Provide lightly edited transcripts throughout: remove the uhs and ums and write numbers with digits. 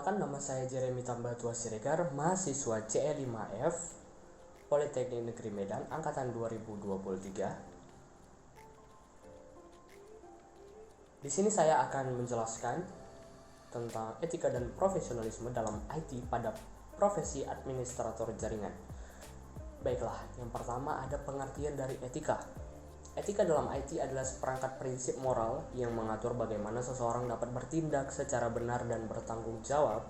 Perkenalkan, nama saya Jeremy Tambatua Siregar, mahasiswa CE5F Politeknik Negeri Medan, Angkatan 2023. Di sini saya akan menjelaskan tentang etika dan profesionalisme dalam IT pada profesi administrator jaringan. Baiklah, yang pertama ada pengertian dari etika. Etika dalam IT adalah seperangkat prinsip moral yang mengatur bagaimana seseorang dapat bertindak secara benar dan bertanggung jawab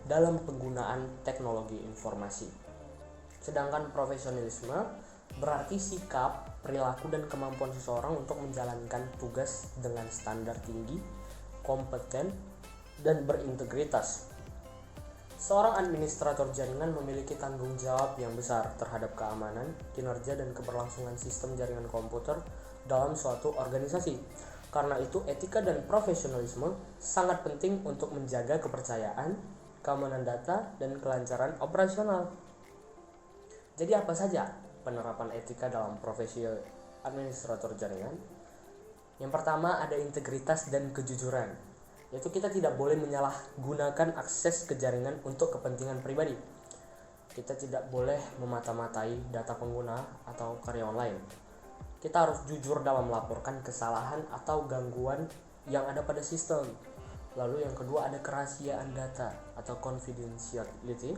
dalam penggunaan teknologi informasi. Sedangkan profesionalisme berarti sikap, perilaku, dan kemampuan seseorang untuk menjalankan tugas dengan standar tinggi, kompeten, dan berintegritas. Seorang administrator jaringan memiliki tanggung jawab yang besar terhadap keamanan, kinerja, dan keberlangsungan sistem jaringan komputer dalam suatu organisasi. Karena itu, etika dan profesionalisme sangat penting untuk menjaga kepercayaan, keamanan data, dan kelancaran operasional. Jadi apa saja penerapan etika dalam profesi administrator jaringan? Yang pertama ada integritas dan kejujuran, yaitu kita tidak boleh menyalahgunakan akses ke jaringan untuk kepentingan pribadi. Kita tidak boleh memata-matai data pengguna atau karyawan lain. Kita harus jujur dalam melaporkan kesalahan atau gangguan yang ada pada sistem. Lalu yang kedua ada kerahasiaan data atau confidentiality,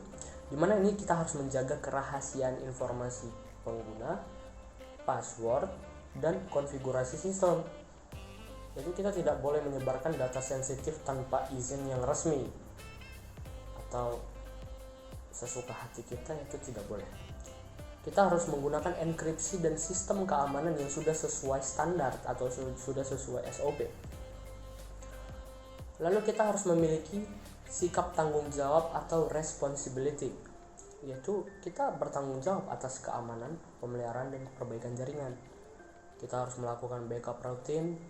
di mana ini kita harus menjaga kerahasiaan informasi pengguna, password, dan konfigurasi sistem. Jadi kita tidak boleh menyebarkan data sensitif tanpa izin yang resmi atau sesuka hati kita, itu tidak boleh. Kita harus menggunakan enkripsi dan sistem keamanan yang sudah sesuai standar atau sudah sesuai SOP. Lalu kita harus memiliki sikap tanggung jawab atau responsibility, yaitu kita bertanggung jawab atas keamanan, pemeliharaan, dan perbaikan jaringan. Kita harus melakukan backup rutin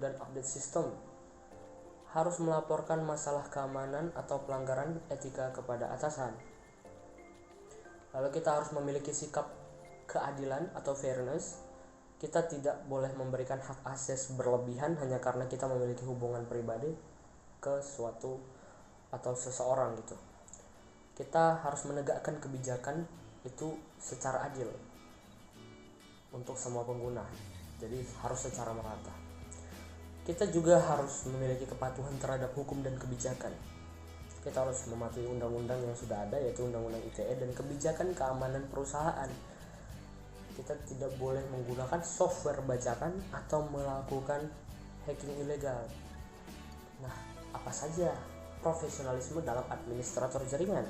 dan update sistem, harus melaporkan masalah keamanan atau pelanggaran etika kepada atasan. Lalu kita harus memiliki sikap keadilan atau fairness. Kita tidak boleh memberikan hak akses berlebihan hanya karena kita memiliki hubungan pribadi ke suatu atau seseorang gitu. Kita harus menegakkan kebijakan itu secara adil untuk semua pengguna, jadi harus secara merata. Kita juga harus memiliki kepatuhan terhadap hukum dan kebijakan. Kita harus mematuhi undang-undang yang sudah ada, yaitu Undang-Undang ITE dan kebijakan keamanan perusahaan. Kita tidak boleh menggunakan software bajakan atau melakukan hacking ilegal. Nah, apa saja profesionalisme dalam administrator jaringan?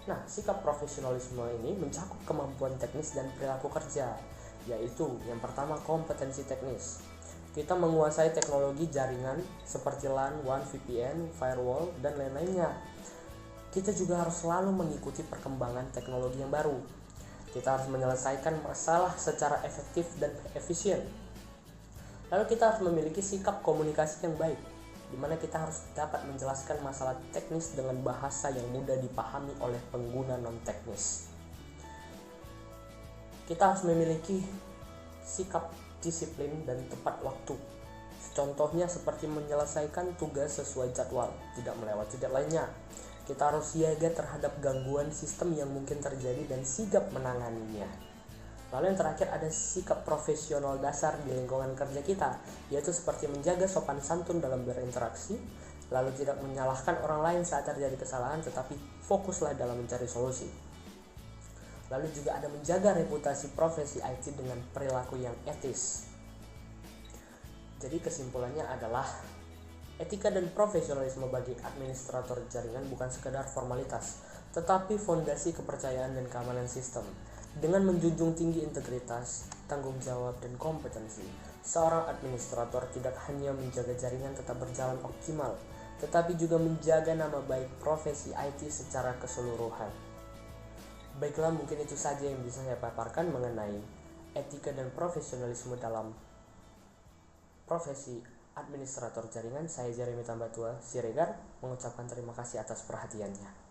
Nah, sikap profesionalisme ini mencakup kemampuan teknis dan perilaku kerja, yaitu yang pertama kompetensi teknis. Kita menguasai teknologi jaringan seperti LAN, WAN, VPN, firewall, dan lain-lainnya. Kita juga harus selalu mengikuti perkembangan teknologi yang baru. Kita harus menyelesaikan masalah secara efektif dan efisien. Lalu kita harus memiliki sikap komunikasi yang baik, di mana kita harus dapat menjelaskan masalah teknis dengan bahasa yang mudah dipahami oleh pengguna non-teknis. Kita harus memiliki sikap disiplin dan tepat waktu. Contohnya seperti menyelesaikan tugas sesuai jadwal, tidak melewati deadline-nya. Kita harus siaga terhadap gangguan sistem yang mungkin terjadi dan sigap menanganinya. Lalu yang terakhir ada sikap profesional dasar di lingkungan kerja kita, yaitu seperti menjaga sopan santun dalam berinteraksi, lalu tidak menyalahkan orang lain saat terjadi kesalahan, tetapi fokuslah dalam mencari solusi. Lalu juga ada menjaga reputasi profesi IT dengan perilaku yang etis. Jadi kesimpulannya adalah etika dan profesionalisme bagi administrator jaringan bukan sekedar formalitas, tetapi fondasi kepercayaan dan keamanan sistem. Dengan menjunjung tinggi integritas, tanggung jawab, dan kompetensi, seorang administrator tidak hanya menjaga jaringan tetap berjalan optimal, tetapi juga menjaga nama baik profesi IT secara keseluruhan. Baiklah, mungkin itu saja yang bisa saya paparkan mengenai etika dan profesionalisme dalam profesi administrator jaringan. Saya Jeremy Tambatua Siregar mengucapkan terima kasih atas perhatiannya.